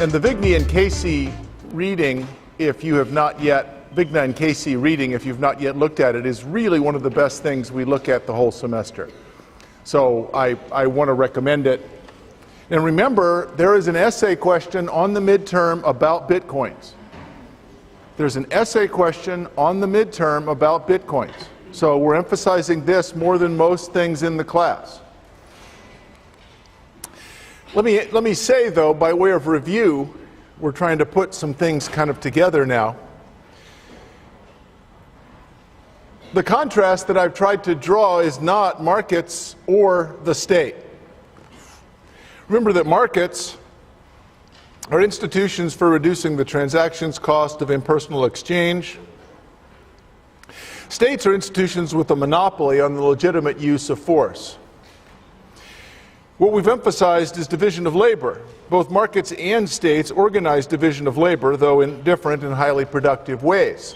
And the Vigna and Casey reading, if you have not yet, Vigna and Casey reading, if you've not yet looked at it, is really one of the best things we look at the whole semester. So I want to recommend it. And remember, there is an essay question on the midterm about Bitcoins. There's an essay question on the midterm about Bitcoins. So we're emphasizing this more than most things in the class. Let me say, though, by way of review, we're trying to put some things kind of together now. The contrast that I've tried to draw is not markets or the state. Remember that markets are institutions for reducing the transactions cost of impersonal exchange. States are institutions with a monopoly on the legitimate use of force. What we've emphasized is division of labor. Both markets and states organize division of labor, though in different and highly productive ways.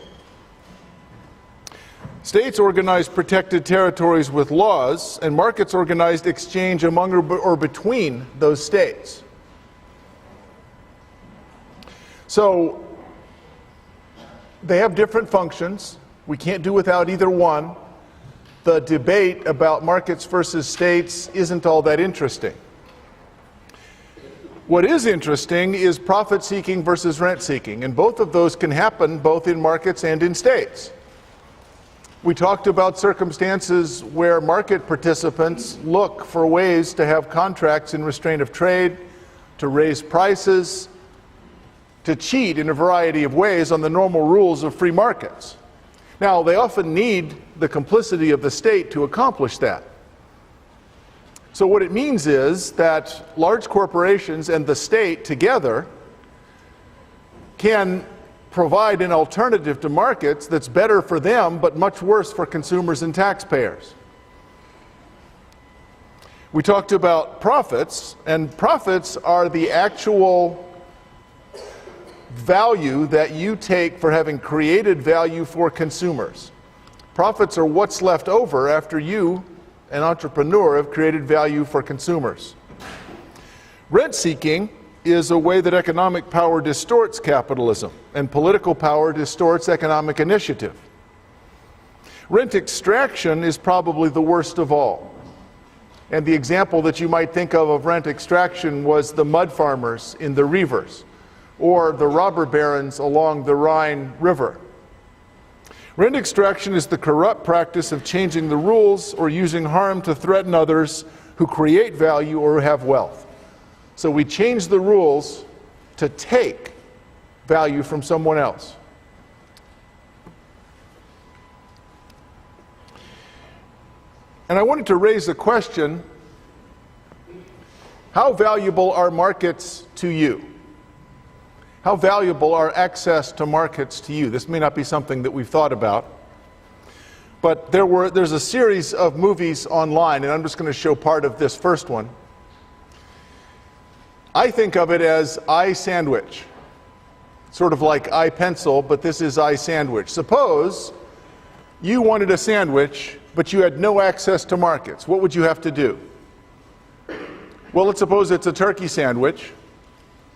States organize protected territories with laws, and markets organized exchange among or between those states. So they have different functions. We can't do without either one. The debate about markets versus states isn't all that interesting. What is interesting is profit-seeking versus rent-seeking, and both of those can happen both in markets and in states. We talked about circumstances where market participants look for ways to have contracts in restraint of trade, to raise prices, to cheat in a variety of ways on the normal rules of free markets. Now, they often need the complicity of the state to accomplish that. So what it means is that large corporations and the state together can provide an alternative to markets that's better for them, but much worse for consumers and taxpayers. We talked about profits, and profits are the actual value that you take for having created value for consumers. Profits are what's left over after you, an entrepreneur, have created value for consumers. Rent-seeking is a way that economic power distorts capitalism, and political power distorts economic initiative. Rent extraction is probably the worst of all. And the example that you might think of rent extraction was the mud farmers in the Reavers, or the robber barons along the Rhine River. Rent extraction is the corrupt practice of changing the rules or using harm to threaten others who create value or who have wealth. So we change the rules to take value from someone else. And I wanted to raise a question: how valuable are markets to you? How valuable are access to markets to you? This may not be something that we've thought about, but there's a series of movies online, and I'm just going to show part of this first one. I think of it as I-sandwich, sort of like I-pencil, but this is I-sandwich. Suppose you wanted a sandwich, but you had no access to markets. What would you have to do? Well, let's suppose it's a turkey sandwich.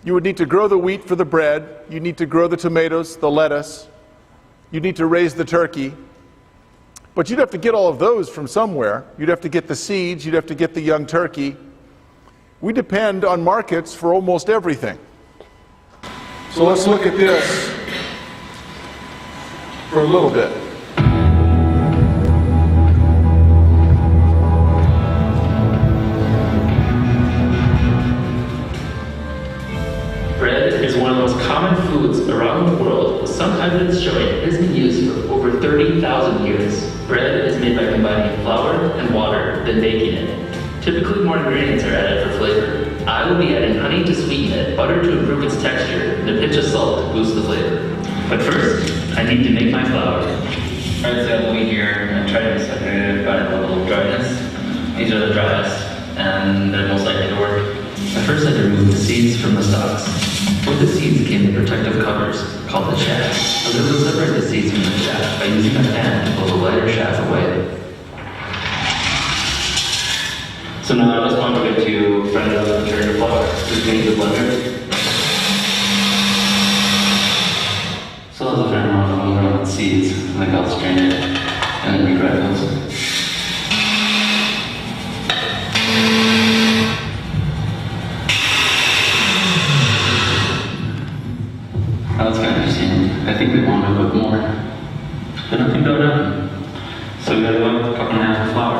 You would need to grow the wheat for the bread. You need to grow the tomatoes, the lettuce. You need to raise the turkey. But you'd have to get all of those from somewhere. You'd have to get the seeds. You'd have to get the young turkey. We depend on markets for almost everything. So let's look at this for a little bit. Bread is one of the most common foods around the world, with some evidence showing it has been used for over 30,000 years. Bread is made by combining flour and water, then baking it. Typically, more ingredients are added for flavor. I will be adding honey to sweeten it, butter to improve its texture, and a pinch of salt to boost the flavor. But first, I need to make my flour. Try to set wheat here and try to be separated by a little dryness. These are the driest, and they're most likely to work. I first had to remove the seeds from the stalks. With the seeds came the protective covers, called the chaff. I was able to separate the seeds from the chaff by using a fan to pull the lighter chaff away. So now I just want to get to blend it up and turn the flour. Just make the blender. like I'll strain it and then regrind those. That was kind of interesting. I think we want to put more, but nothing built up. So we got a cup and a half of flour.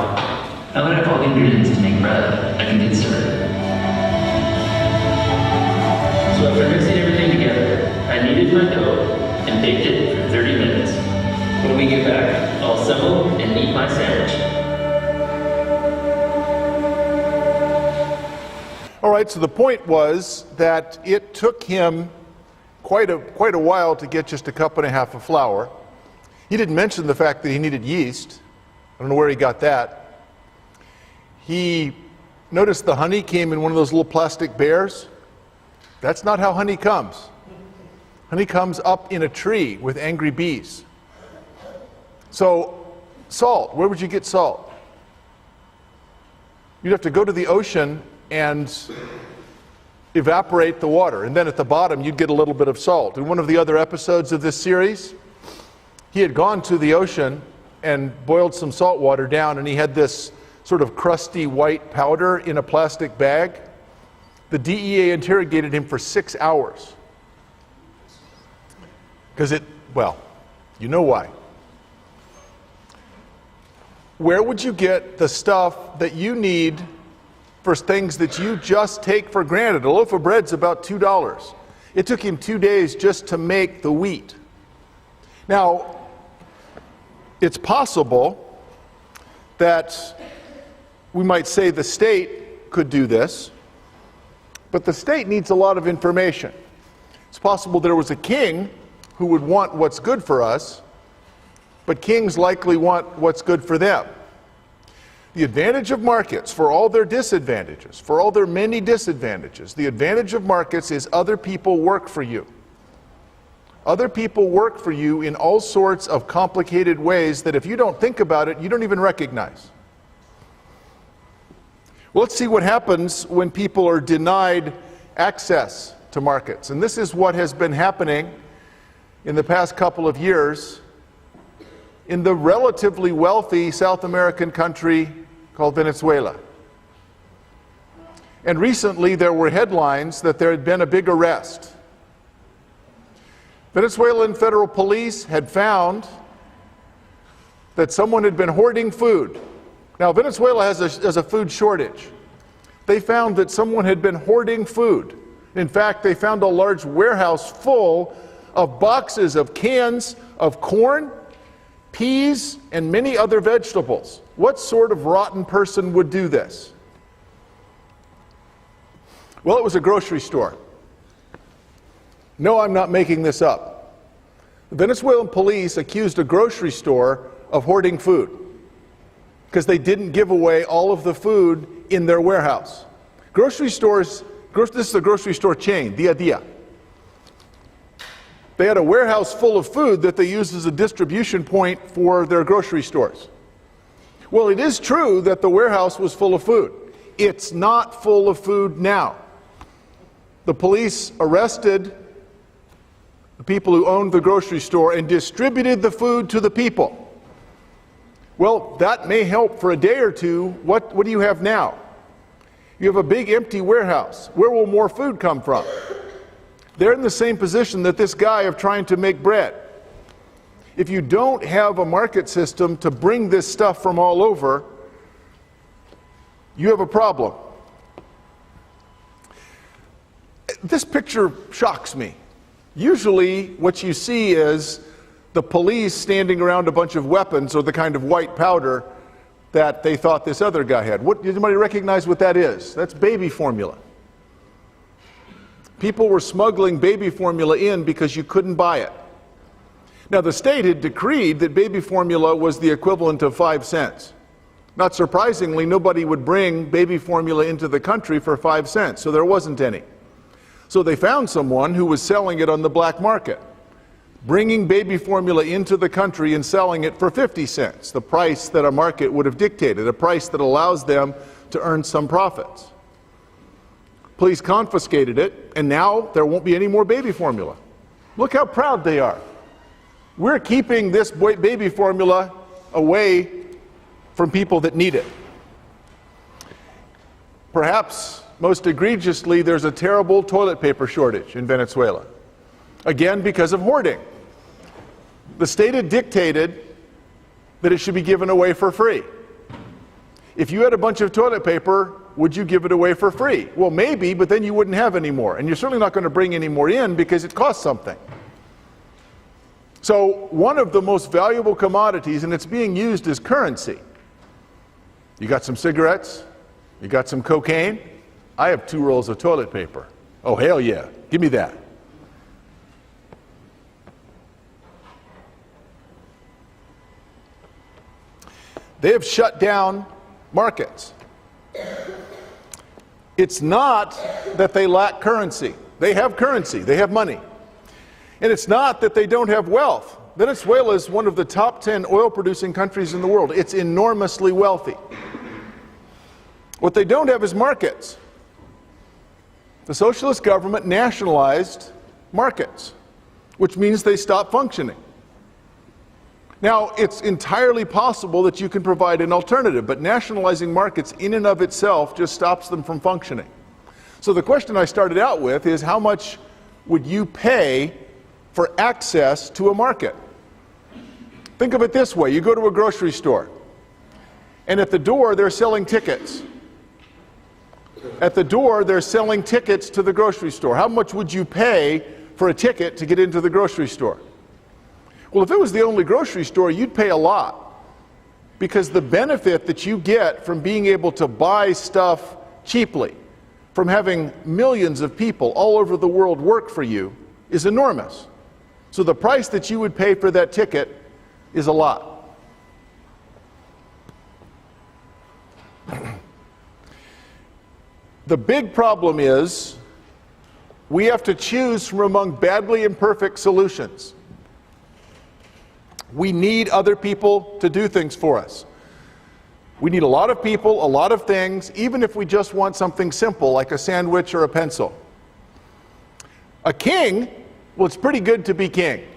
Now that I have all the ingredients to make bread, I can get started. So after mixing everything together, I kneaded my dough and baked it for 30 minutes. When we get back, I'll assemble and eat my sandwich. All right, so the point was that it took him quite a while to get just a cup and a half of flour. He didn't mention the fact that he needed yeast. I don't know where he got that. He noticed the honey came in one of those little plastic bears. That's not how honey comes. Honey comes up in a tree with angry bees. So, salt, where would you get salt? You'd have to go to the ocean and evaporate the water, and then at the bottom you'd get a little bit of salt. In one of the other episodes of this series, he had gone to the ocean and boiled some salt water down, and he had this sort of crusty white powder in a plastic bag. The DEA interrogated him for 6 hours. Because well, you know why. Where would you get the stuff that you need for things that you just take for granted? A loaf of bread's about $2. It took him 2 days just to make the wheat. Now, it's possible that we might say the state could do this, but the state needs a lot of information. It's possible there was a king who would want what's good for us, but kings likely want what's good for them. The advantage of markets, for all their disadvantages, for all their many disadvantages, the advantage of markets is other people work for you. Other people work for you in all sorts of complicated ways that if you don't think about it, you don't even recognize. Well, let's see what happens when people are denied access to markets. And this is what has been happening in the past couple of years in the relatively wealthy South American country called Venezuela. And recently there were headlines that there had been a big arrest. Venezuelan federal police had found that someone had been hoarding food. Now, Venezuela has a food shortage. They found that someone had been hoarding food. In fact, they found a large warehouse full of boxes of cans of corn, peas, and many other vegetables. What sort of rotten person would do this? Well, it was a grocery store. No, I'm not making this up. The Venezuelan police accused a grocery store of hoarding food because they didn't give away all of the food in their warehouse. Grocery stores, this is a grocery store chain, Dia Dia. They had a warehouse full of food that they used as a distribution point for their grocery stores. Well, it is true that the warehouse was full of food. It's not full of food now. The police arrested the people who owned the grocery store and distributed the food to the people. Well, that may help for a day or two. What do you have now? You have a big empty warehouse. Where will more food come from? They're in the same position that this guy of trying to make bread. If you don't have a market system to bring this stuff from all over, you have a problem. This picture shocks me. Usually what you see is the police standing around a bunch of weapons or the kind of white powder that they thought this other guy had. Does anybody recognize what that is? That's baby formula. People were smuggling baby formula in because you couldn't buy it. Now, the state had decreed that baby formula was the equivalent of 5 cents. Not surprisingly, nobody would bring baby formula into the country for 5 cents, so there wasn't any. So they found someone who was selling it on the black market, bringing baby formula into the country and selling it for 50 cents, the price that a market would have dictated, a price that allows them to earn some profits. Police confiscated it, and now there won't be any more baby formula. Look how proud they are. We're keeping this baby formula away from people that need it. Perhaps most egregiously, there's a terrible toilet paper shortage in Venezuela. Again, because of hoarding. The state had dictated that it should be given away for free. If you had a bunch of toilet paper, would you give it away for free? Well, maybe, but then you wouldn't have any more. And you're certainly not going to bring any more in because it costs something. So one of the most valuable commodities, and it's being used as currency. You got some cigarettes? You got some cocaine? I have 2 rolls of toilet paper. Oh, hell yeah. Give me that. They have shut down markets. It's not that they lack currency. They have currency. They have money. And it's not that they don't have wealth. Venezuela is one of the top 10 oil-producing countries in the world. It's enormously wealthy. What they don't have is markets. The socialist government nationalized markets, which means they stopped functioning. Now, it's entirely possible that you can provide an alternative, but nationalizing markets in and of itself just stops them from functioning. So the question I started out with is, how much would you pay for access to a market? Think of it this way. You go to a grocery store, and at the door they're selling tickets. At the door they're selling tickets to the grocery store. How much would you pay for a ticket to get into the grocery store? Well, if it was the only grocery store, you'd pay a lot, because the benefit that you get from being able to buy stuff cheaply, from having millions of people all over the world work for you, is enormous. So the price that you would pay for that ticket is a lot. The big problem is we have to choose from among badly imperfect solutions. We need other people to do things for us. We need a lot of people, a lot of things, even if we just want something simple like a sandwich or a pencil. A king, well, it's pretty good to be king.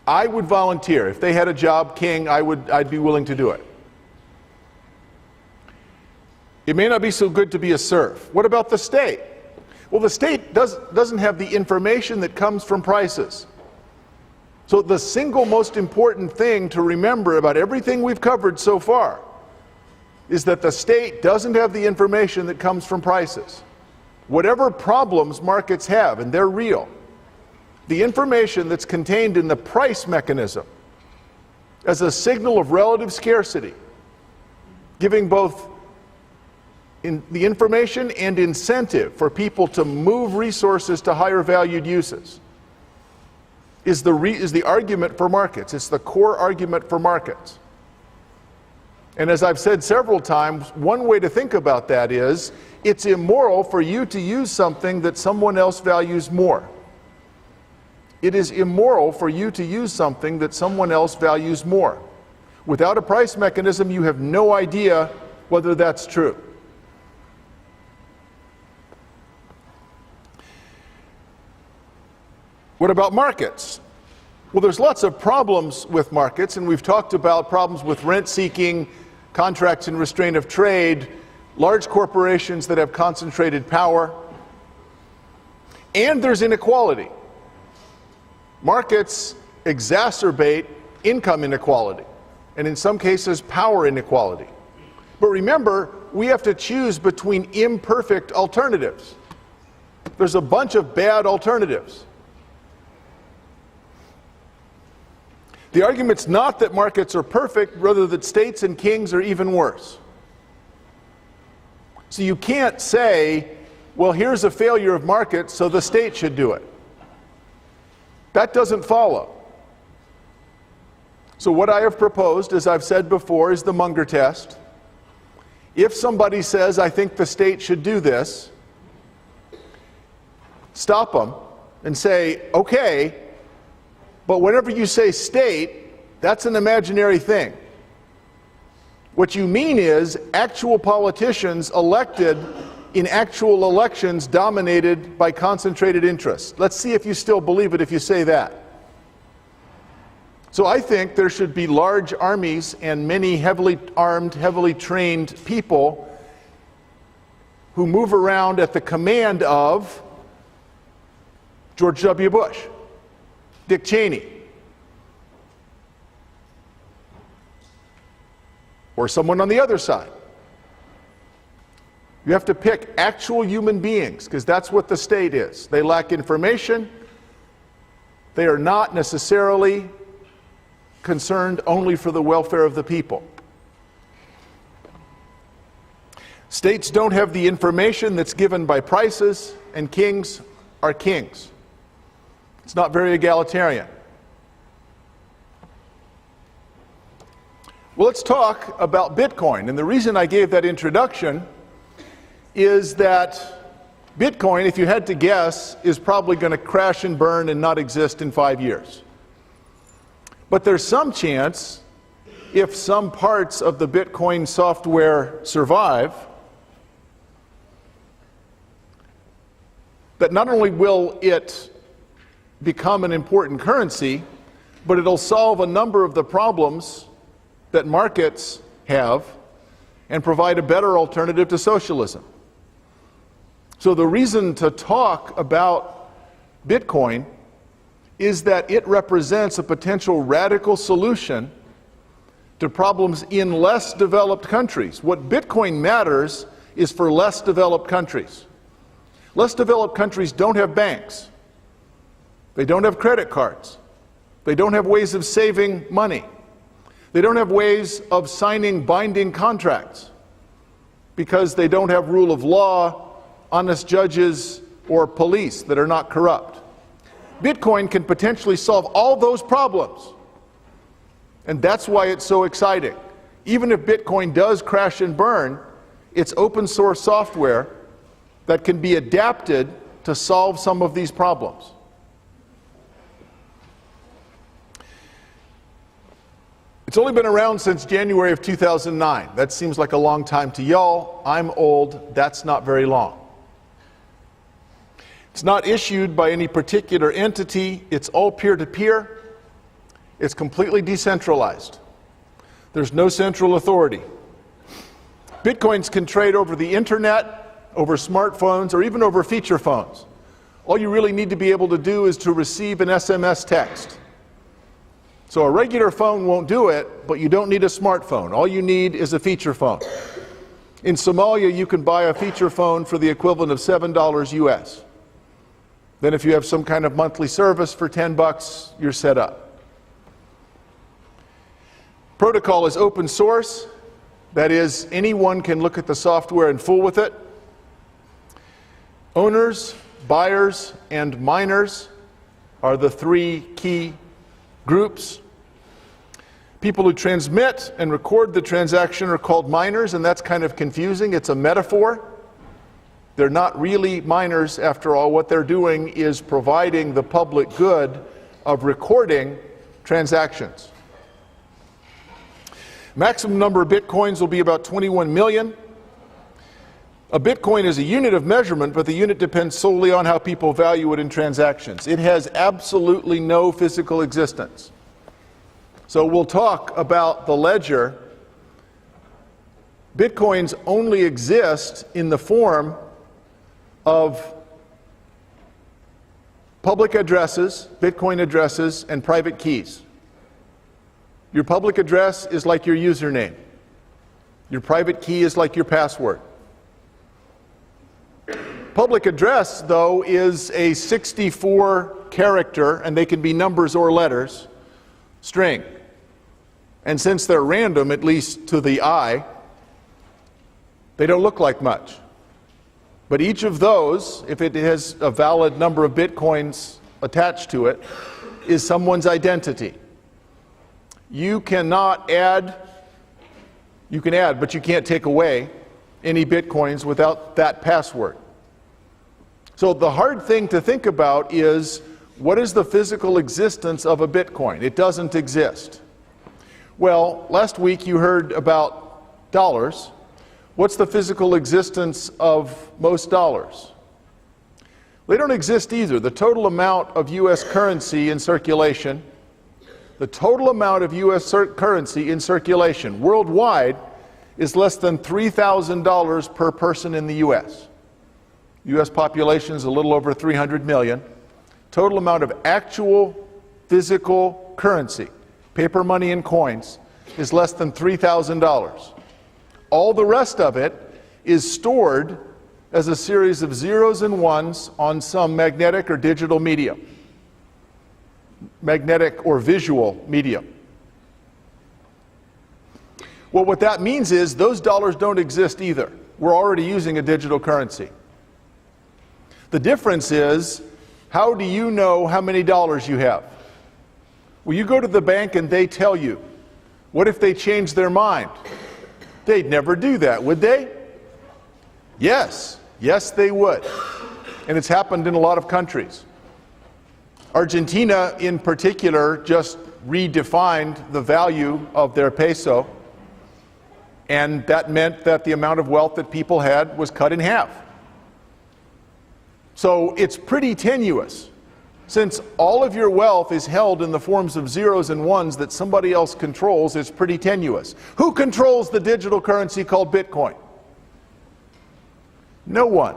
I would volunteer. If they had a job king, I'd be willing to do it. It may not be so good to be a serf. What about the state? Well, the state doesn't have the information that comes from prices. So the single most important thing to remember about everything we've covered so far is that the state doesn't have the information that comes from prices. Whatever problems markets have, and they're real, the information that's contained in the price mechanism as a signal of relative scarcity, giving both the information and incentive for people to move resources to higher valued uses, is the argument for markets. It's the core argument for markets. And as I've said several times, one way to think about that is, it's immoral for you to use something that someone else values more. It is immoral for you to use something that someone else values more. Without a price mechanism, you have no idea whether that's true. What about markets? Well, there's lots of problems with markets, and we've talked about problems with rent-seeking, contracts and restraint of trade, large corporations that have concentrated power, and there's inequality. Markets exacerbate income inequality, and in some cases, power inequality. But remember, we have to choose between imperfect alternatives. There's a bunch of bad alternatives. The argument's not that markets are perfect, rather that states and kings are even worse. So you can't say, well, here's a failure of markets, so the state should do it. That doesn't follow. So what I have proposed, as I've said before, is the Munger test. If somebody says, I think the state should do this, stop them and say, okay, but whenever you say state, that's an imaginary thing. What you mean is actual politicians elected in actual elections dominated by concentrated interests. Let's see if you still believe it if you say that. So I think there should be large armies and many heavily armed, heavily trained people who move around at the command of George W. Bush, Dick Cheney, or someone on the other side. You have to pick actual human beings, because that's what the state is. They lack information. They are not necessarily concerned only for the welfare of the people. States don't have the information that's given by prices, and kings are kings. It's not very egalitarian. Well, let's talk about Bitcoin. And the reason I gave that introduction is that Bitcoin, if you had to guess, is probably going to crash and burn and not exist in 5 years. But there's some chance, if some parts of the Bitcoin software survive, that not only will it become an important currency, but it'll solve a number of the problems that markets have and provide a better alternative to socialism. So the reason to talk about Bitcoin is that it represents a potential radical solution to problems in less developed countries. What Bitcoin matters is for less developed countries. Less developed countries don't have banks. They don't have credit cards. They don't have ways of saving money. They don't have ways of signing binding contracts because they don't have rule of law, honest judges, or police that are not corrupt. Bitcoin can potentially solve all those problems. And that's why it's so exciting. Even if Bitcoin does crash and burn, it's open source software that can be adapted to solve some of these problems. It's only been around since January of 2009. That seems like a long time to y'all. I'm old. That's not very long. It's not issued by any particular entity. It's all peer-to-peer. It's completely decentralized. There's no central authority. Bitcoins can trade over the internet, over smartphones, or even over feature phones. All you really need to be able to do is to receive an SMS text. So a regular phone won't do it, but you don't need a smartphone. All you need is a feature phone. In Somalia, you can buy a feature phone for the equivalent of $7 US. Then if you have some kind of monthly service for $10, you're set up. Protocol is open source. That is, anyone can look at the software and fool with it. Owners, buyers, and miners are the three key groups. People who transmit and record the transaction are called miners, and that's kind of confusing. It's a metaphor. They're not really miners after all. What they're doing is providing the public good of recording transactions. Maximum number of bitcoins will be about 21 million. A bitcoin is a unit of measurement, but the unit depends solely on how people value it in transactions. It has absolutely no physical existence. So we'll talk about the ledger. Bitcoins only exist in the form of public addresses, Bitcoin addresses, and private keys. Your public address is like your username. Your private key is like your password. Public address, though, is a 64 character, and they can be numbers or letters, string. And since they're random, at least to the eye, they don't look like much. But each of those, if it has a valid number of bitcoins attached to it, is someone's identity. You cannot add, you can add, but you can't take away any bitcoins without that password. So the hard thing to think about is, what is the physical existence of a bitcoin? It doesn't exist. Well, last week you heard about dollars. What's the physical existence of most dollars? They don't exist either. The total amount of US currency in circulation, The total amount of U.S. currency in circulation worldwide is less than $3,000 per person in the U.S. U.S. population is a little over 300 million. Total amount of actual physical currency, paper money and coins, is less than $3,000. All the rest of it is stored as a series of zeros and ones on some magnetic or digital medium, magnetic or visual medium. Well, what that means is those dollars don't exist either. We're already using a digital currency. The difference is, how do you know how many dollars you have? Well, you go to the bank and they tell you. What if they change their mind? They'd never do that, would they? Yes. Yes, they would. And it's happened in a lot of countries. Argentina, in particular, just redefined the value of their peso, and that meant that the amount of wealth that people had was cut in half. So it's pretty tenuous. Since all of your wealth is held in the forms of zeros and ones that somebody else controls, it's pretty tenuous. Who controls the digital currency called Bitcoin? No one.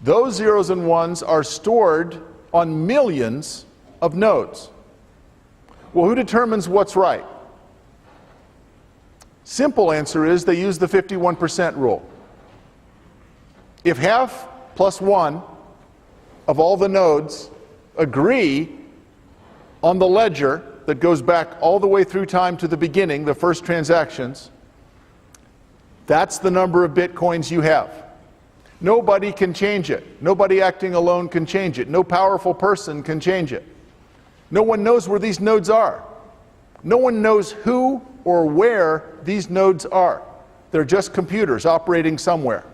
Those zeros and ones are stored on millions of nodes. Well, who determines what's right? Simple answer is they use the 51% rule. If half plus one of all the nodes agree on the ledger that goes back all the way through time to the beginning, the first transactions, that's the number of bitcoins you have. Nobody can change it. Nobody acting alone can change it. No powerful person can change it. No one knows where these nodes are. No one knows who or where these nodes are. They're just computers operating somewhere.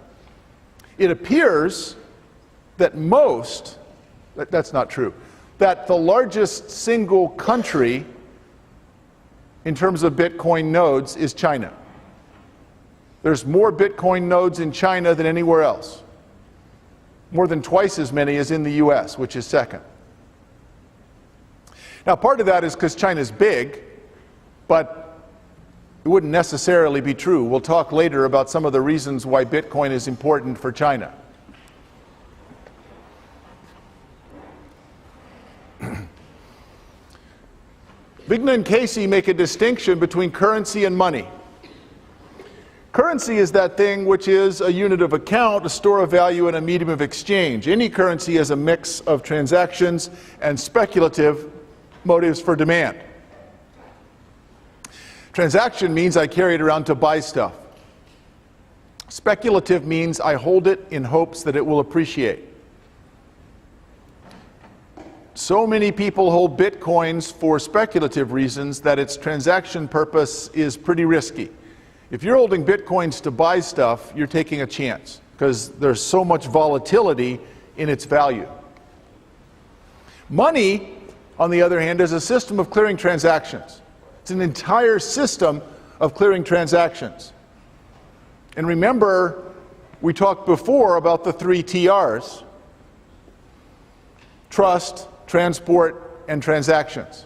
It appears that that's not true, that the largest single country in terms of Bitcoin nodes is China. There's more Bitcoin nodes in China than anywhere else. More than twice as many as in the US, which is second. Now, part of that is because China's big, but it wouldn't necessarily be true. We'll talk later about some of the reasons why Bitcoin is important for China. Vigna and Casey make a distinction between currency and money. Currency is that thing which is a unit of account, a store of value, and a medium of exchange. Any currency is a mix of transactions and speculative motives for demand. Transaction means I carry it around to buy stuff. Speculative means I hold it in hopes that it will appreciate. So many people hold Bitcoins for speculative reasons that its transaction purpose is pretty risky. If you're holding Bitcoins to buy stuff, you're taking a chance because there's so much volatility in its value. Money, on the other hand, is a system of clearing transactions. It's an entire system of clearing transactions. And remember, we talked before about the 3 TRs: trust, transport, and transactions.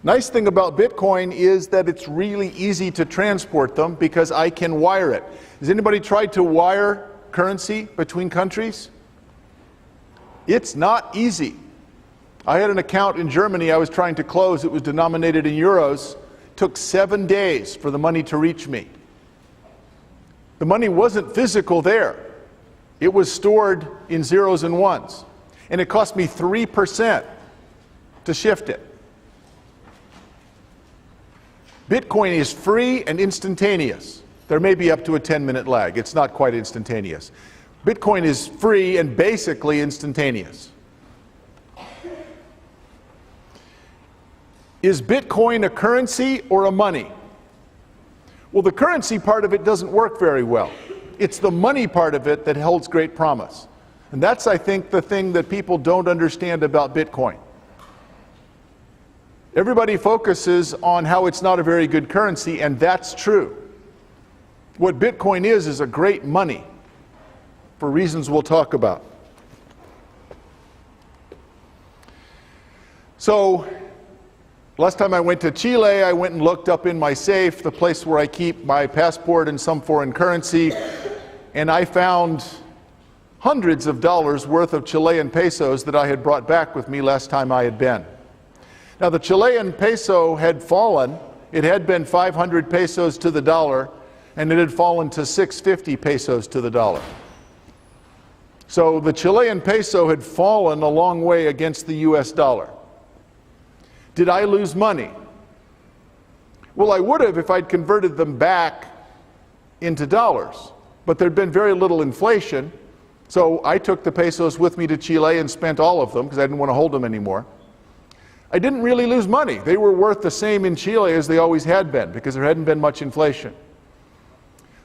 Nice thing about Bitcoin is that it's really easy to transport them because I can wire it. Has anybody tried to wire currency between countries? It's not easy. I had an account in Germany I was trying to close. It was denominated in euros. It took 7 days for the money to reach me. The money wasn't physical there. It was stored in zeros and ones. And it cost me 3% to shift it. Bitcoin is free and instantaneous. There may be up to a 10-minute lag. It's not quite instantaneous. Bitcoin is free and basically instantaneous. Is Bitcoin a currency or a money? Well, the currency part of it doesn't work very well. It's the money part of it that holds great promise. And that's, I think, the thing that people don't understand about Bitcoin. Everybody focuses on how it's not a very good currency, and that's true. What Bitcoin is a great money, for reasons we'll talk about. So, Last time I went to Chile, I went and looked up in my safe, the place where I keep my passport and some foreign currency, and I found hundreds of dollars worth of Chilean pesos that I had brought back with me last time I had been. Now the Chilean peso had fallen. It had been 500 pesos to the dollar, and it had fallen to 650 pesos to the dollar. So the Chilean peso had fallen a long way against the US dollar. Did I lose money? Well, I would have if I'd converted them back into dollars, but there'd been very little inflation, so I took the pesos with me to Chile and spent all of them because I didn't want to hold them anymore. I didn't really lose money. They were worth the same in Chile as they always had been because there hadn't been much inflation.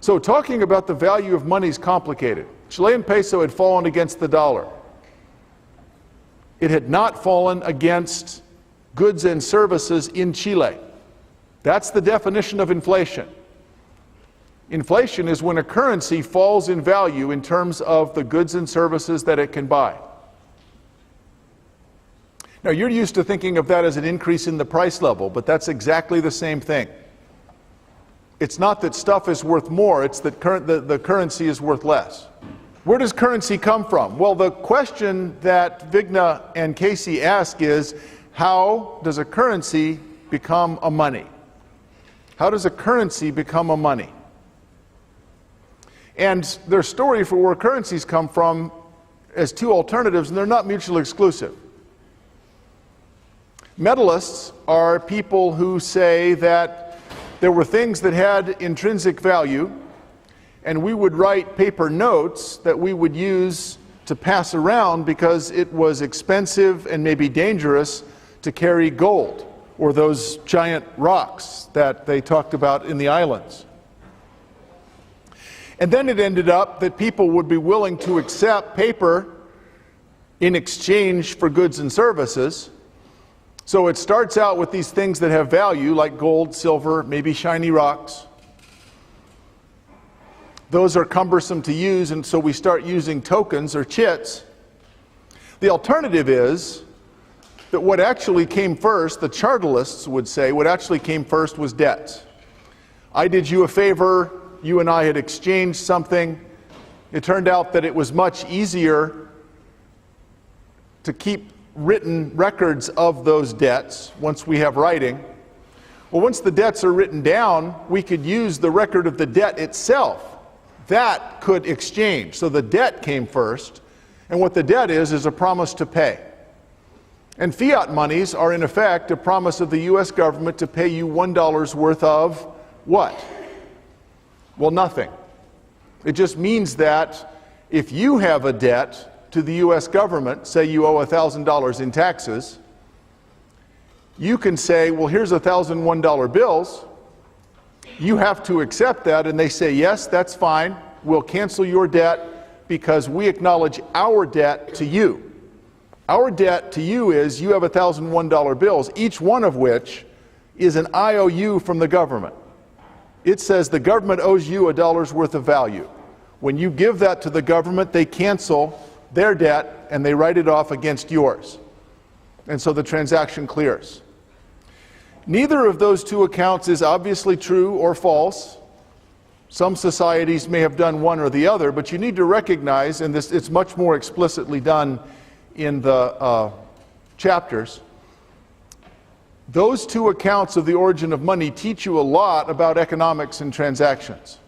So talking about the value of money is complicated. Chilean peso had fallen against the dollar. It had not fallen against goods and services in Chile. That's the definition of inflation. Inflation is when a currency falls in value in terms of the goods and services that it can buy. Now, you're used to thinking of that as an increase in the price level, but that's exactly the same thing. It's not that stuff is worth more, it's that the currency is worth less. Where does currency come from? Well, the question that Vigna and Casey ask is, how does a currency become a money? How does a currency become a money? And their story for where currencies come from as two alternatives, and they're not mutually exclusive. Metalists are people who say that there were things that had intrinsic value, and we would write paper notes that we would use to pass around because it was expensive and maybe dangerous to carry gold, or those giant rocks that they talked about in the islands. And then it ended up that people would be willing to accept paper in exchange for goods and services. So it starts out with these things that have value, like gold, silver, maybe shiny rocks. Those are cumbersome to use, and so we start using tokens or chits. The alternative is that what actually came first, the chartalists would say, what actually came first was debts. I did you a favor, you and I had exchanged something. It turned out that it was much easier to keep written records of those debts once we have writing. Well, once the debts are written down, we could use the record of the debt itself. That could exchange. So the debt came first, and what the debt is a promise to pay. And fiat monies are in effect a promise of the US government to pay you $1 worth of what? Well, nothing. It just means that if you have a debt to the US government, say you owe $1,000 in taxes, you can say, well, here's $1,001 bills. You have to accept that, and they say, yes, that's fine. We'll cancel your debt because we acknowledge our debt to you. Our debt to you is you have $1,001 bills, each one of which is an IOU from the government. It says the government owes you $1 worth of value. When you give that to the government, they cancel their debt and they write it off against yours. And so the transaction clears. Neither of those two accounts is obviously true or false. Some societies may have done one or the other, but you need to recognize, and this it's much more explicitly done in the chapters, those two accounts of the origin of money teach you a lot about economics and transactions.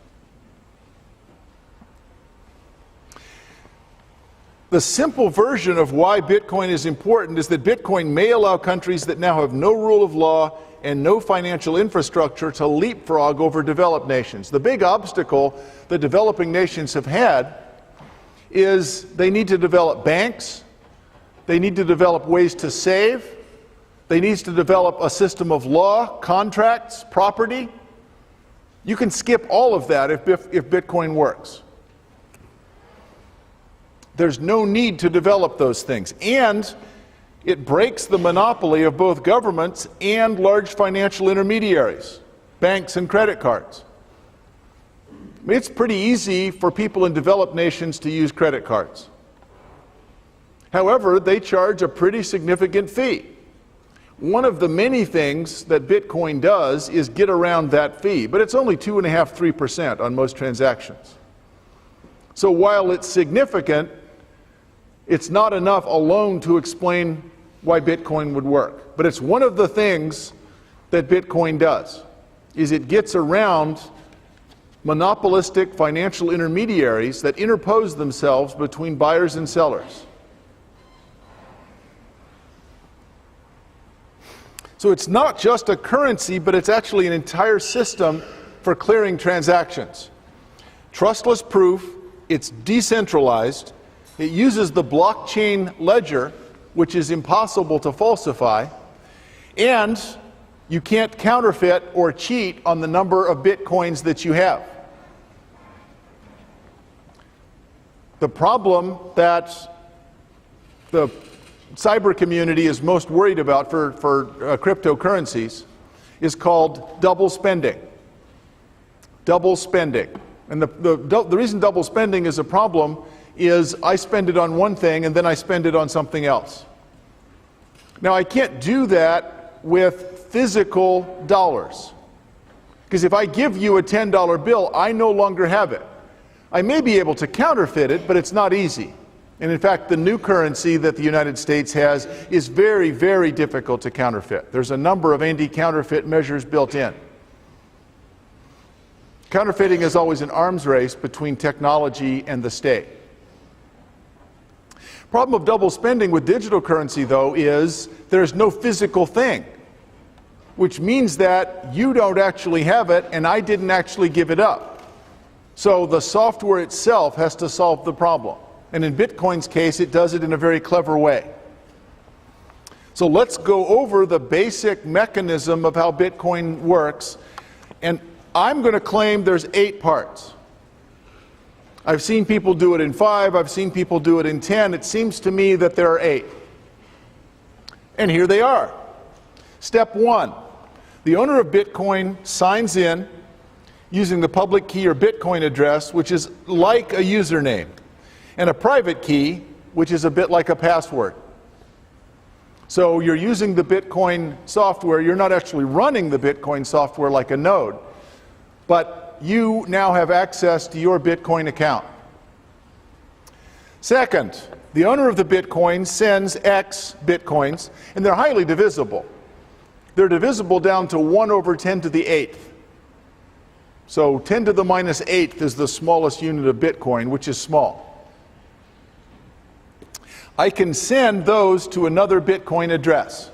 The simple version of why Bitcoin is important is that Bitcoin may allow countries that now have no rule of law and no financial infrastructure to leapfrog over developed nations. The big obstacle that developing nations have had is they need to develop banks, they need to develop ways to save, they need to develop a system of law, contracts, property. You can skip all of that if Bitcoin works. There's no need to develop those things. And it breaks the monopoly of both governments and large financial intermediaries, banks and credit cards. I mean, it's pretty easy for people in developed nations to use credit cards. However, they charge a pretty significant fee. One of the many things that Bitcoin does is get around that fee, but it's only 2.5%, 3% on most transactions. So while it's significant, it's not enough alone to explain why Bitcoin would work. But it's one of the things that Bitcoin does, is it gets around monopolistic financial intermediaries that interpose themselves between buyers and sellers. So it's not just a currency, but it's actually an entire system for clearing transactions. Trustless proof, it's decentralized, it uses the blockchain ledger, which is impossible to falsify, and you can't counterfeit or cheat on the number of Bitcoins that you have. The problem that the cyber community is most worried about for cryptocurrencies is called double spending. Double spending. And the reason double spending is a problem is I spend it on one thing and then I spend it on something else. Now I can't do that with physical dollars, because if I give you a $10 bill, I no longer have it. I may be able to counterfeit it, but it's not easy. And in fact, the new currency that the United States has is very, very difficult to counterfeit. There's a number of anti-counterfeit measures built in. Counterfeiting is always an arms race between technology and the state. Problem of double spending with digital currency, though, is there's no physical thing, which means that you don't actually have it and I didn't actually give it up. So the software itself has to solve the problem. And in Bitcoin's case, it does it in a very clever way. So let's go over the basic mechanism of how Bitcoin works. And I'm going to claim there's 8 parts. I've seen people do it in 5, I've seen people do it in 10. It seems to me that there are 8. And here they are. Step 1. The owner of Bitcoin signs in using the public key or Bitcoin address, which is like a username, and a private key, which is a bit like a password. So you're using the Bitcoin software. You're not actually running the Bitcoin software like a node, but you now have access to your Bitcoin account. Second, the owner of the Bitcoin sends X Bitcoins, and they're highly divisible. They're divisible down to 1 over 10 to the 8th. So 10 to the minus 8th is the smallest unit of Bitcoin, which is small. I can send those to another Bitcoin address.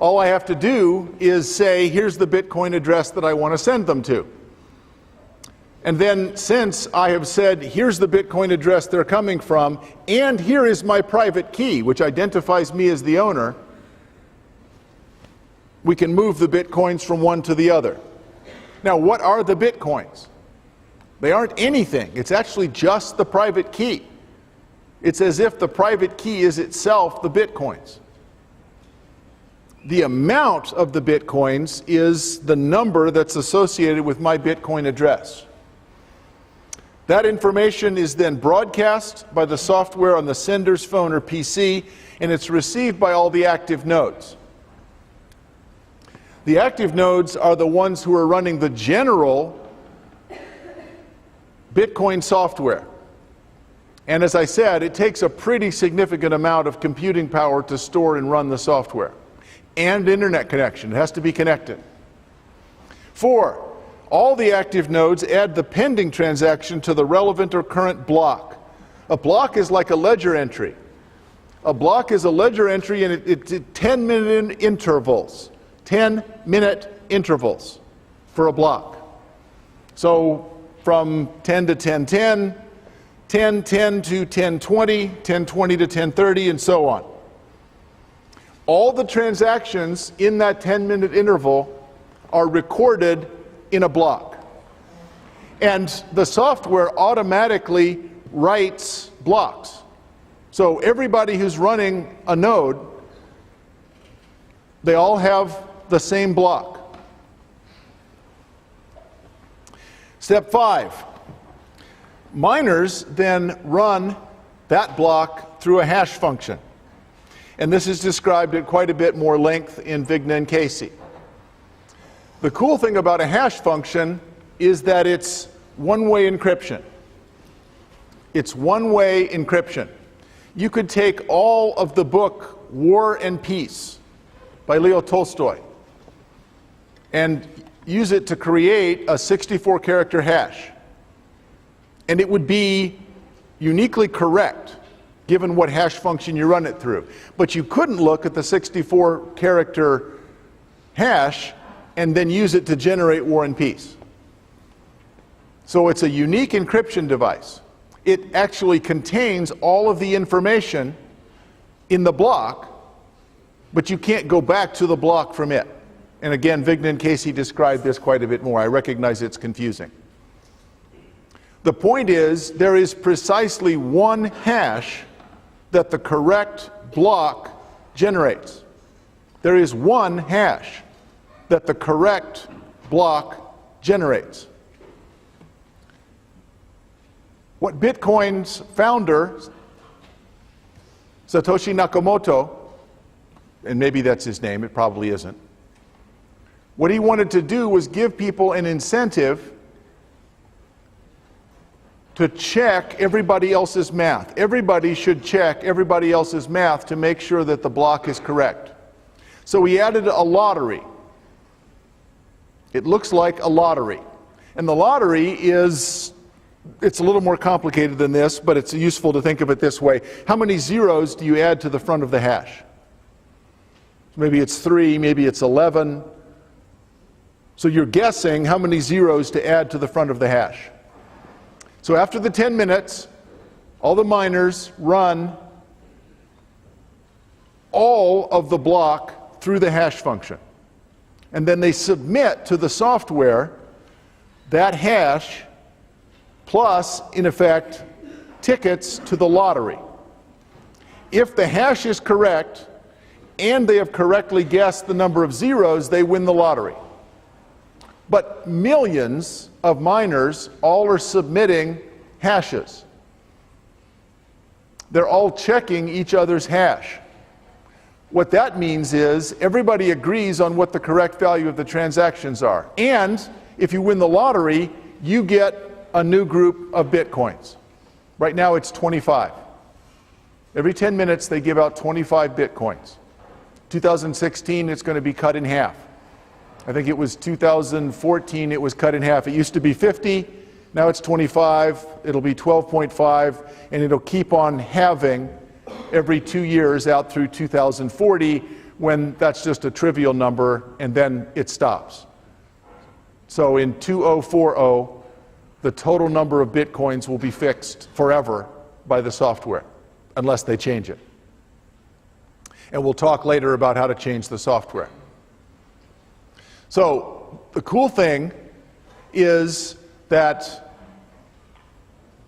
All I have to do is say, here's the Bitcoin address that I want to send them to. And then, since I have said, here's the Bitcoin address they're coming from, and here is my private key, which identifies me as the owner, we can move the Bitcoins from one to the other. Now, what are the Bitcoins? They aren't anything. It's actually just the private key. It's as if the private key is itself the Bitcoins. The amount of the Bitcoins is the number that's associated with my Bitcoin address. That information is then broadcast by the software on the sender's phone or PC, and it's received by all the active nodes. The active nodes are the ones who are running the general Bitcoin software. And as I said, it takes a pretty significant amount of computing power to store and run the software. And internet connection. It has to be connected. 4, all the active nodes add the pending transaction to the relevant or current block. A block is like a ledger entry. A block is a ledger entry, and it's 10-minute intervals. 10-minute intervals for a block. So from 10 to 10:10, 10:10 to 10:20, 10:20 to 10:30, and so on. All the transactions in that 10-minute interval are recorded in a block. And the software automatically writes blocks. So everybody who's running a node, they all have the same block. Step 5. Miners then run that block through a hash function. And this is described at quite a bit more length in Vigna and Casey. The cool thing about a hash function is that it's one-way encryption. It's one-way encryption. You could take all of the book War and Peace by Leo Tolstoy and use it to create a 64-character hash. And it would be uniquely correct given what hash function you run it through. But you couldn't look at the 64-character hash and then use it to generate War and Peace. So it's a unique encryption device. It actually contains all of the information in the block, but you can't go back to the block from it. And again, Vigna and Casey described this quite a bit more. I recognize it's confusing. The point is, there is precisely one hash that the correct block generates. There is one hash that the correct block generates. What Bitcoin's founder, Satoshi Nakamoto, and maybe that's his name, it probably isn't, what he wanted to do was give people an incentive to check everybody else's math. Everybody should check everybody else's math to make sure that the block is correct. So he added a lottery. It looks like a lottery. And the lottery is, it's a little more complicated than this, but it's useful to think of it this way. How many zeros do you add to the front of the hash? Maybe it's 3, maybe it's 11. So you're guessing how many zeros to add to the front of the hash. So after the 10 minutes, all the miners run all of the block through the hash function. And then they submit to the software that hash plus, in effect, tickets to the lottery. If the hash is correct and they have correctly guessed the number of zeros, they win the lottery. But millions of miners all are submitting hashes. They're all checking each other's hash. What that means is everybody agrees on what the correct value of the transactions are. And if you win the lottery, you get a new group of Bitcoins. Right now it's 25. Every 10 minutes they give out 25 Bitcoins. 2016 it's going to be cut in half. I think it was 2014 it was cut in half. It used to be 50, now it's 25, it'll be 12.5, and it'll keep on halving every 2 years out through 2040, when that's just a trivial number, and then it stops. So in 2040, the total number of Bitcoins will be fixed forever by the software, unless they change it. And we'll talk later about how to change the software. So the cool thing is that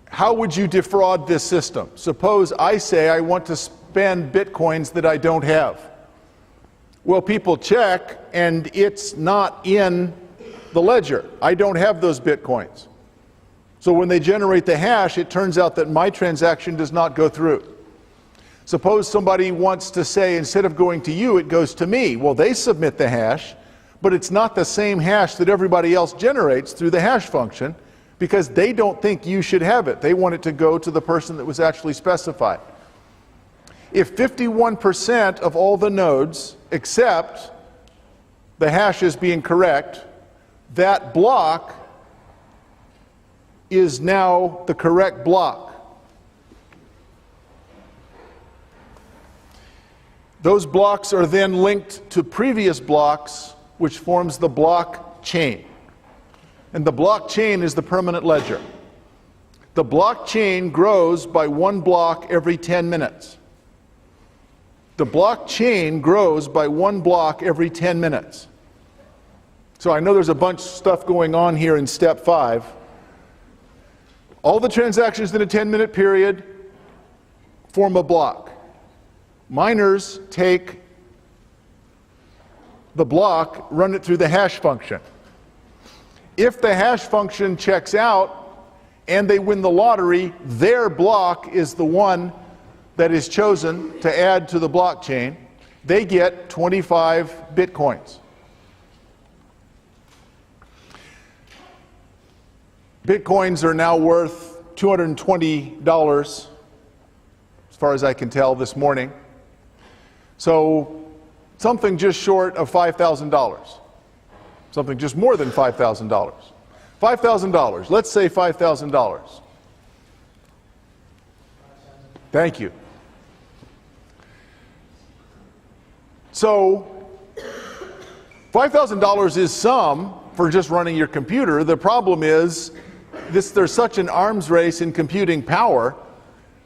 how would you defraud this system? Suppose I say I want to spend Bitcoins that I don't have. Well, people check and it's not in the ledger. I don't have those Bitcoins. So when they generate the hash, it turns out that my transaction does not go through. Suppose somebody wants to say, instead of going to you, it goes to me. Well, they submit the hash, but it's not the same hash that everybody else generates through the hash function, because they don't think you should have it. They want it to go to the person that was actually specified. If 51% of all the nodes accept the hash as being correct, that block is now the correct block. Those blocks are then linked to previous blocks, which forms the block chain. And the block chain is the permanent ledger. The block chain grows by one block every 10 minutes. The block chain grows by one block every 10 minutes. So I know there's a bunch of stuff going on here in step 5. All the transactions in a 10-minute period form a block. Miners take the block, run it through the hash function. If the hash function checks out and they win the lottery, their block is the one that is chosen to add to the blockchain, they get 25 bitcoins. Bitcoins are now worth $220, as far as I can tell this morning. So something just short of $5,000. Something just more than $5,000. $5,000. Let's say $5,000. Thank you. So $5,000 is some for just running your computer. The problem is there's such an arms race in computing power.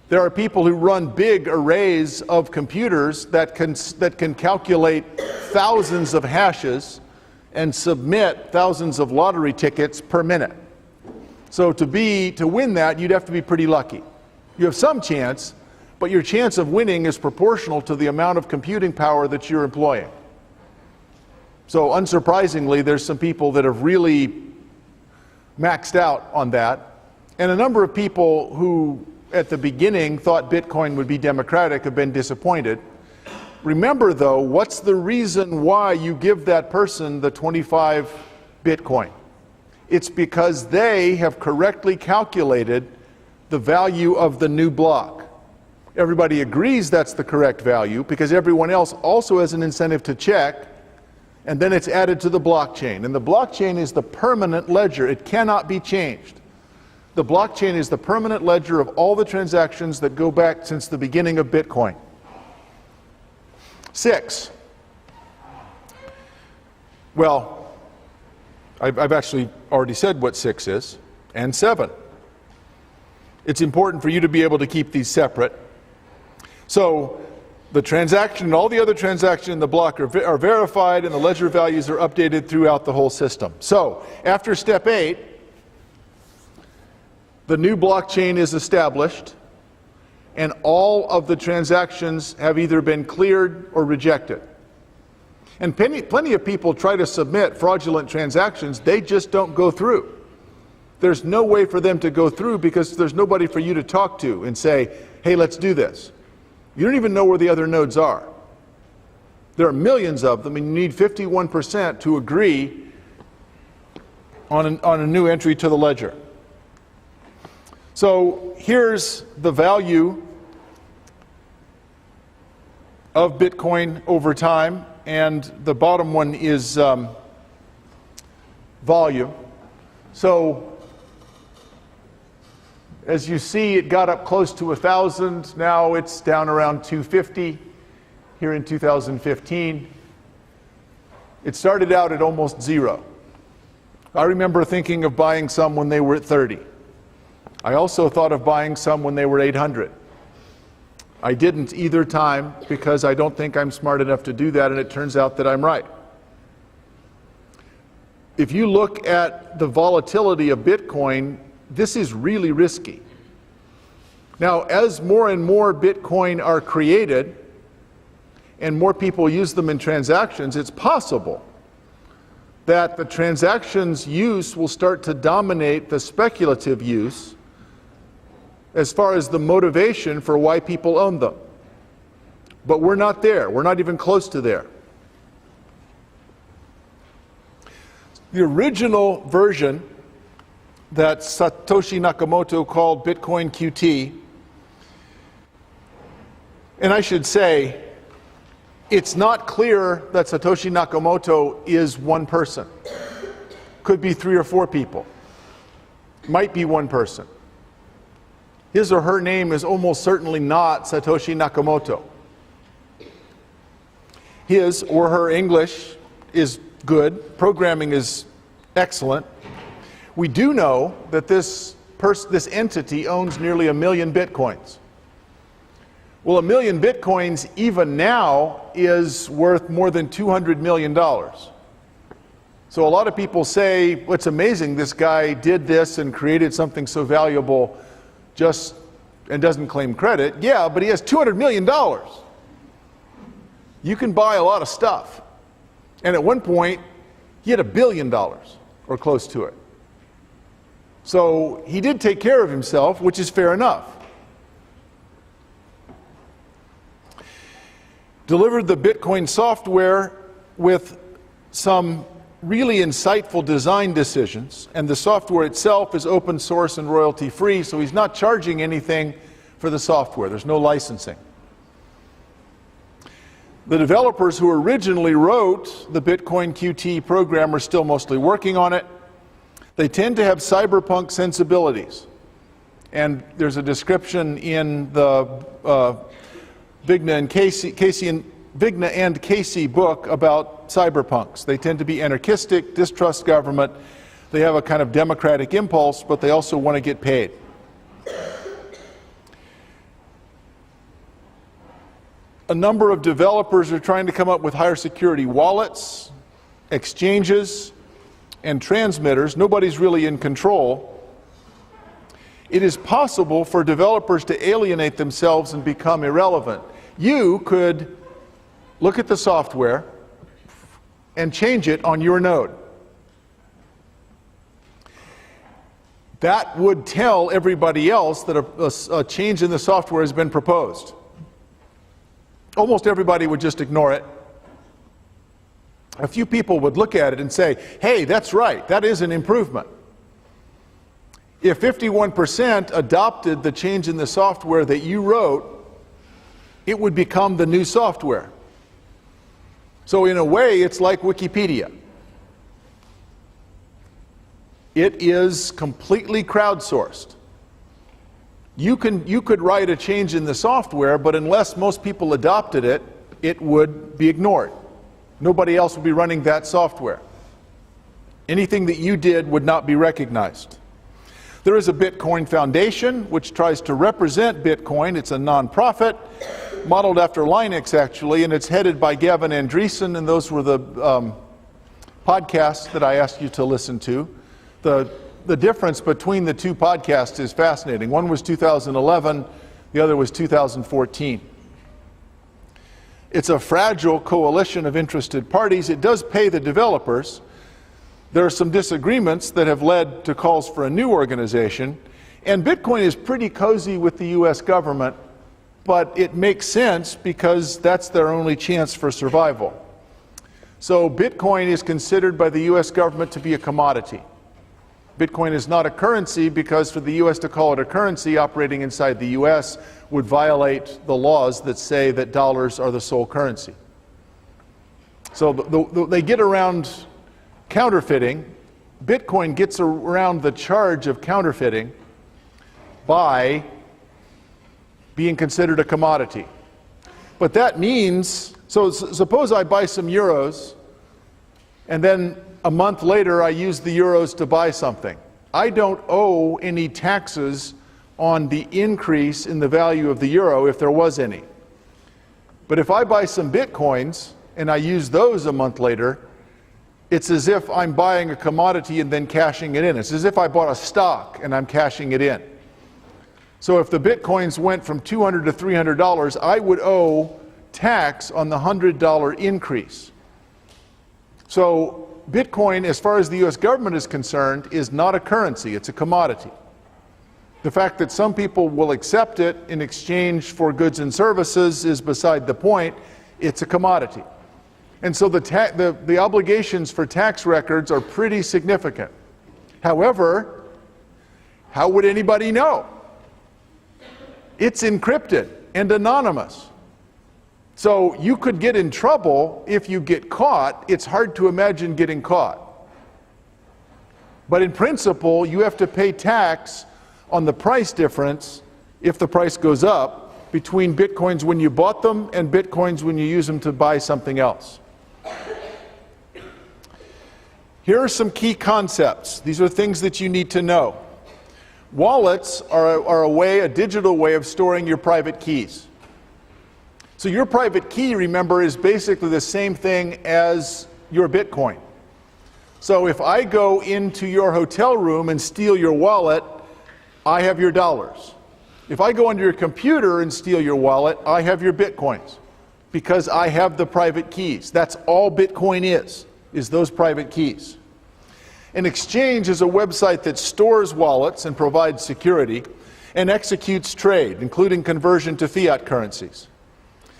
There are people who run big arrays of computers that can calculate thousands of hashes and submit thousands of lottery tickets per minute. So to win that, you'd have to be pretty lucky. You have some chance, but your chance of winning is proportional to the amount of computing power that you're employing. So unsurprisingly, there's some people that have really maxed out on that. And a number of people who at the beginning thought Bitcoin would be democratic have been disappointed. Remember though, what's the reason why you give that person the 25 Bitcoin? It's because they have correctly calculated the value of the new block. Everybody agrees that's the correct value because everyone else also has an incentive to check, and then it's added to the blockchain. And the blockchain is the permanent ledger. It cannot be changed. The blockchain is the permanent ledger of all the transactions that go back since the beginning of Bitcoin. 6. Well, I've actually already said what 6 is, and 7. It's important for you to be able to keep these separate. So the transaction and all the other transactions in the block are verified, and the ledger values are updated throughout the whole system. So after step 8, the new blockchain is established, and all of the transactions have either been cleared or rejected. And plenty of people try to submit fraudulent transactions. They just don't go through. There's no way for them to go through because there's nobody for you to talk to and say, hey, let's do this. You don't even know where the other nodes are. There are millions of them, and you need 51% to agree on a new entry to the ledger. So here's the value of Bitcoin over time, and the bottom one is volume. So as you see, it got up close to 1,000. Now it's down around 250 here in 2015. It started out at almost 0. I remember thinking of buying some when they were at 30. I also thought of buying some when they were 800. I didn't either time because I don't think I'm smart enough to do that, and it turns out that I'm right. If you look at the volatility of Bitcoin, this is really risky. Now, as more and more Bitcoin are created and more people use them in transactions, it's possible that the transactions use will start to dominate the speculative use as far as the motivation for why people own them. But we're not there. We're not even close to there. The original version that Satoshi Nakamoto called Bitcoin QT, and I should say, it's not clear that Satoshi Nakamoto is one person. Could be 3 or 4 people. Might be one person. His or her name is almost certainly not Satoshi Nakamoto. His or her English is good. Programming is excellent. We do know that this entity owns nearly 1 million Bitcoins. Well, 1 million Bitcoins even now is worth more than $200 million. So a lot of people say, well, it's amazing this guy did this and created something so valuable and doesn't claim credit. Yeah, but he has $200 million. You can buy a lot of stuff. And at one point, he had $1 billion or close to it. So he did take care of himself, which is fair enough. delivered the Bitcoin software with some really insightful design decisions, and the software itself is open source and royalty free, so he's not charging anything for the software. There's no licensing. The developers who originally wrote the Bitcoin QT program are still mostly working on it. They tend to have cyberpunk sensibilities. And there's a description in the Vigna and Casey book about cyberpunks. They tend to be anarchistic, distrust government. They have a kind of democratic impulse, but they also want to get paid. A number of developers are trying to come up with higher security wallets, exchanges, and transmitters. Nobody's really in control. It is possible for developers to alienate themselves and become irrelevant. You could look at the software and change it on your node. That would tell everybody else that a change in the software has been proposed. Almost everybody would just ignore it. A few people would look at it and say, hey, that's right, that is an improvement. If 51% adopted the change in the software that you wrote, it would become the new software. So in a way, it's like Wikipedia. It is completely crowdsourced. You could write a change in the software, but unless most people adopted it, it would be ignored. Nobody else would be running that software. Anything that you did would not be recognized. There is a Bitcoin Foundation, which tries to represent Bitcoin. It's a nonprofit, modeled after Linux, actually, and it's headed by Gavin Andreessen, and those were the podcasts that I asked you to listen to. The difference between the two podcasts is fascinating. One was 2011, the other was 2014. It's a fragile coalition of interested parties. It does pay the developers. There are some disagreements that have led to calls for a new organization. And Bitcoin is pretty cozy with the US government, but it makes sense because that's their only chance for survival. So Bitcoin is considered by the US government to be a commodity. Bitcoin is not a currency because for the US to call it a currency operating inside the US would violate the laws that say that dollars are the sole currency. So they get around counterfeiting. Bitcoin gets around the charge of counterfeiting by being considered a commodity. But that means, so suppose I buy some euros and then a month later I use the euros to buy something. I don't owe any taxes on the increase in the value of the euro if there was any. But if I buy some bitcoins and I use those a month later, it's as if I'm buying a commodity and then cashing it in. It's as if I bought a stock and I'm cashing it in. So if the bitcoins went from $200 to $300, I would owe tax on the $100 increase. So Bitcoin, as far as the US government is concerned, is not a currency, it's a commodity. The fact that some people will accept it in exchange for goods and services is beside the point. It's a commodity. And so the obligations for tax records are pretty significant. However, how would anybody know? It's encrypted and anonymous. So you could get in trouble if you get caught. It's hard to imagine getting caught. But in principle, you have to pay tax on the price difference if the price goes up between bitcoins when you bought them and bitcoins when you use them to buy something else. Here are some key concepts. These are things that you need to know. Wallets are a digital way of storing your private keys. So your private key, remember, is basically the same thing as your Bitcoin. So if I go into your hotel room and steal your wallet, I have your dollars. If I go into your computer and steal your wallet, I have your Bitcoins, because I have the private keys. That's all Bitcoin is those private keys. An exchange is a website that stores wallets and provides security and executes trade, including conversion to fiat currencies.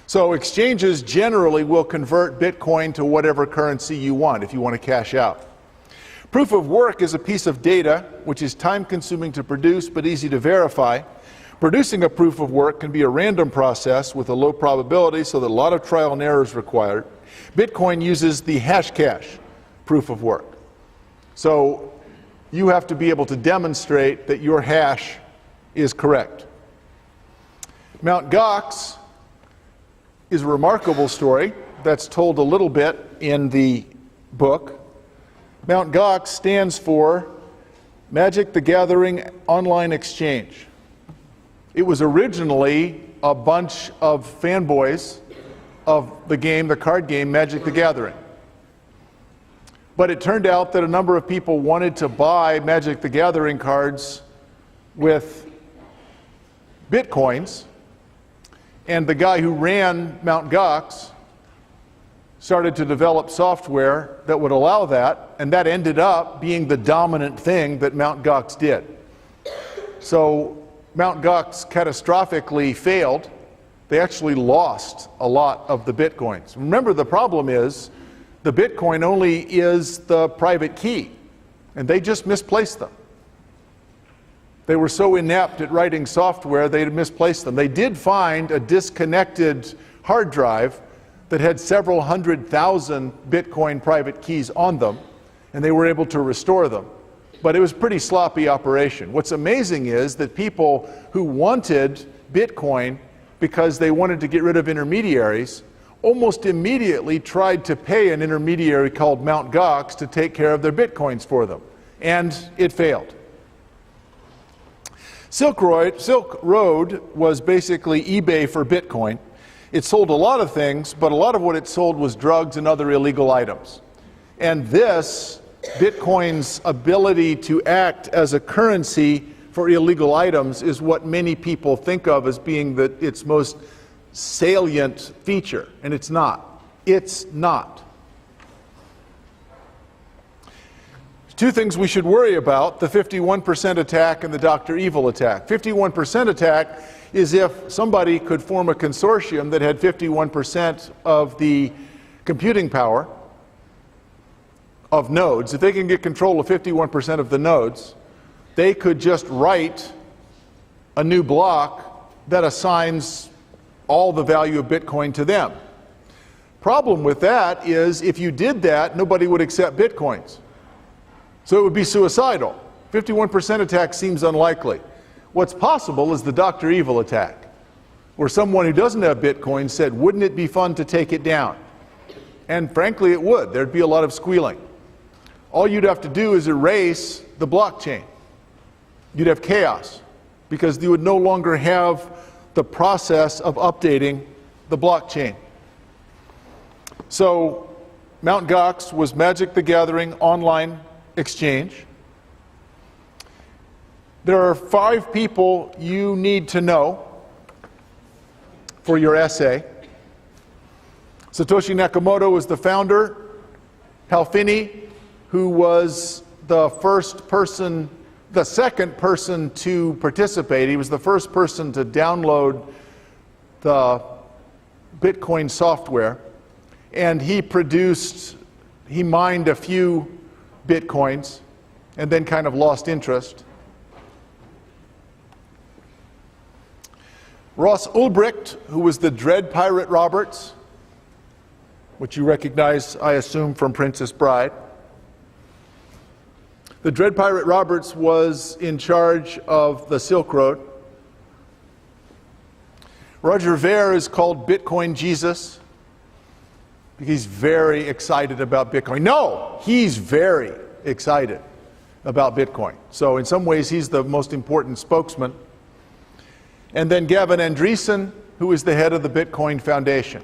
So exchanges generally will convert Bitcoin to whatever currency you want if you want to cash out. Proof of work is a piece of data which is time-consuming to produce but easy to verify. Producing a proof of work can be a random process with a low probability, so that a lot of trial and error is required. Bitcoin uses the Hashcash proof of work. So you have to be able to demonstrate that your hash is correct. Mt. Gox is a remarkable story that's told a little bit in the book. Mt. Gox stands for Magic the Gathering Online Exchange. It was originally a bunch of fanboys of the game, the card game, Magic the Gathering. But it turned out that a number of people wanted to buy Magic the Gathering cards with Bitcoins, and the guy who ran Mt. Gox started to develop software that would allow that, and that ended up being the dominant thing that Mt. Gox did. So Mt. Gox catastrophically failed. They actually lost a lot of the Bitcoins. Remember, the problem is the Bitcoin only is the private key, and they just misplaced them. They were so inept at writing software, they had misplaced them. They did find a disconnected hard drive that had several 100,000 Bitcoin private keys on them, and they were able to restore them. But it was a pretty sloppy operation. What's amazing is that people who wanted Bitcoin because they wanted to get rid of intermediaries almost immediately tried to pay an intermediary called Mt. Gox to take care of their Bitcoins for them. And it failed. Silk Road was basically eBay for Bitcoin. It sold a lot of things, but a lot of what it sold was drugs and other illegal items. And this, Bitcoin's ability to act as a currency for illegal items, is what many people think of as being its most salient feature, and it's not. It's not. Two things we should worry about: the 51% attack and the Dr. Evil attack. 51% attack is if somebody could form a consortium that had 51% of the computing power of nodes. If they can get control of 51% of the nodes, they could just write a new block that assigns all the value of Bitcoin to them. Problem with that is, if you did that, nobody would accept Bitcoins. So it would be suicidal. 51% attack seems unlikely. What's possible is the Dr. Evil attack, where someone who doesn't have Bitcoin said, wouldn't it be fun to take it down? And frankly, it would. There'd be a lot of squealing. All you'd have to do is erase the blockchain. You'd have chaos, because you would no longer have the process of updating the blockchain. So Mt. Gox was Magic the Gathering online exchange. There are 5 people you need to know for your essay. Satoshi Nakamoto was the founder. Hal Finney, who was the second person to participate. He was the first person to download the Bitcoin software, and he mined a few Bitcoins and then kind of lost interest. Ross Ulbricht, who was the Dread Pirate Roberts, which you recognize, I assume, from Princess Bride. The Dread Pirate Roberts was in charge of the Silk Road. Roger Ver is called Bitcoin Jesus because he's very excited about Bitcoin. No, he's very excited about Bitcoin. So in some ways, he's the most important spokesman. And then Gavin Andresen, who is the head of the Bitcoin Foundation.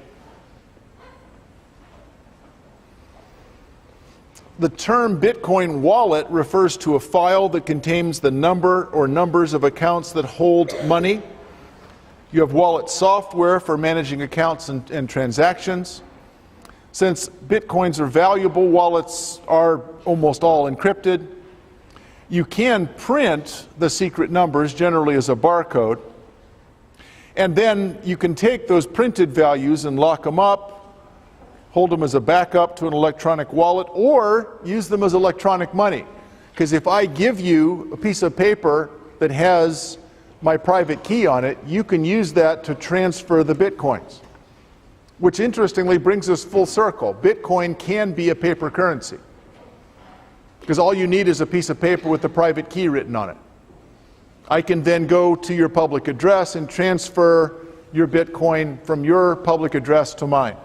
The term Bitcoin wallet refers to a file that contains the number or numbers of accounts that hold money. You have wallet software for managing accounts and transactions. Since Bitcoins are valuable, wallets are almost all encrypted. You can print the secret numbers, generally as a barcode. And then you can take those printed values and lock them up, hold them as a backup to an electronic wallet, or use them as electronic money. Because if I give you a piece of paper that has my private key on it, you can use that to transfer the Bitcoins. Which interestingly brings us full circle. Bitcoin can be a paper currency. Because all you need is a piece of paper with the private key written on it. I can then go to your public address and transfer your Bitcoin from your public address to mine.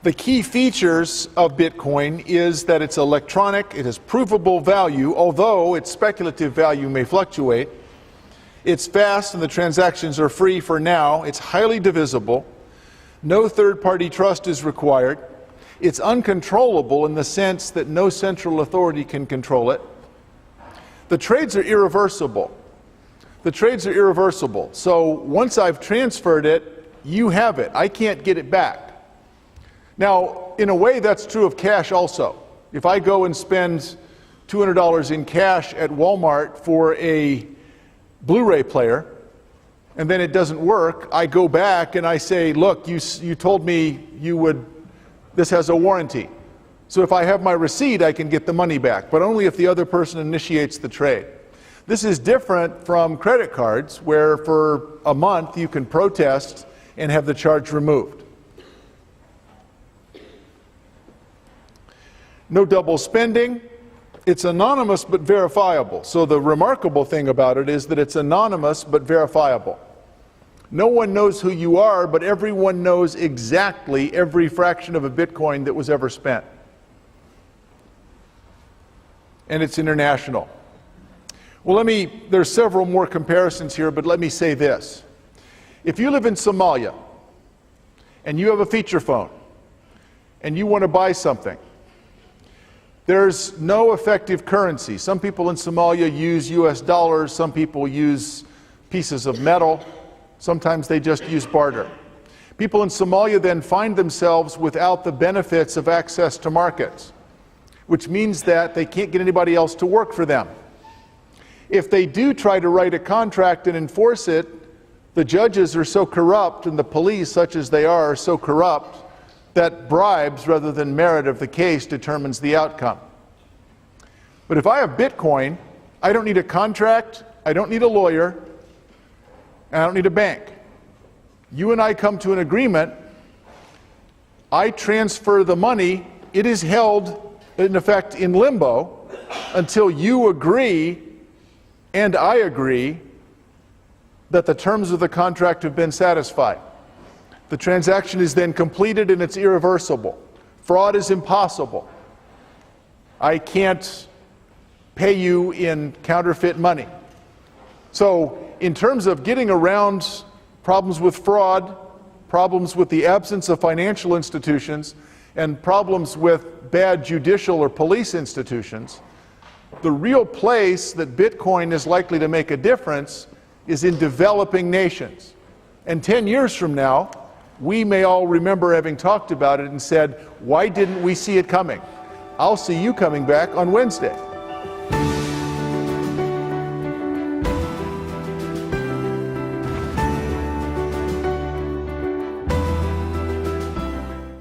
The key features of Bitcoin is that it's electronic, it has provable value, although its speculative value may fluctuate. It's fast and the transactions are free for now. It's highly divisible. No third-party trust is required. It's uncontrollable in the sense that no central authority can control it. The trades are irreversible. The trades are irreversible. So once I've transferred it, you have it. I can't get it back. Now, in a way, that's true of cash also. If I go and spend $200 in cash at Walmart for a Blu-ray player, and then it doesn't work, I go back and I say, look, you told me this has a warranty. So if I have my receipt, I can get the money back, but only if the other person initiates the trade. This is different from credit cards, where for a month you can protest and have the charge removed. No double spending. It's anonymous but verifiable. So the remarkable thing about it is that it's anonymous but verifiable. No one knows who you are, but everyone knows exactly every fraction of a Bitcoin that was ever spent. And it's international. Well, there's several more comparisons here, but let me say this. If you live in Somalia and you have a feature phone and you want to buy something, there's no effective currency. Some people in Somalia use US dollars, some people use pieces of metal, sometimes they just use barter. People in Somalia then find themselves without the benefits of access to markets, which means that they can't get anybody else to work for them. If they do try to write a contract and enforce it, the judges are so corrupt and the police, such as they are so corrupt that bribes rather than merit of the case determines the outcome. But if I have Bitcoin, I don't need a contract, I don't need a lawyer, and I don't need a bank. You and I come to an agreement, I transfer the money, it is held in effect in limbo until you agree and I agree that the terms of the contract have been satisfied. The transaction is then completed and it's irreversible. Fraud is impossible. I can't pay you in counterfeit money. So in terms of getting around problems with fraud, problems with the absence of financial institutions, and problems with bad judicial or police institutions, the real place that Bitcoin is likely to make a difference is in developing nations. And 10 years from now, we may all remember having talked about it and said, why didn't we see it coming? I'll see you coming back on Wednesday.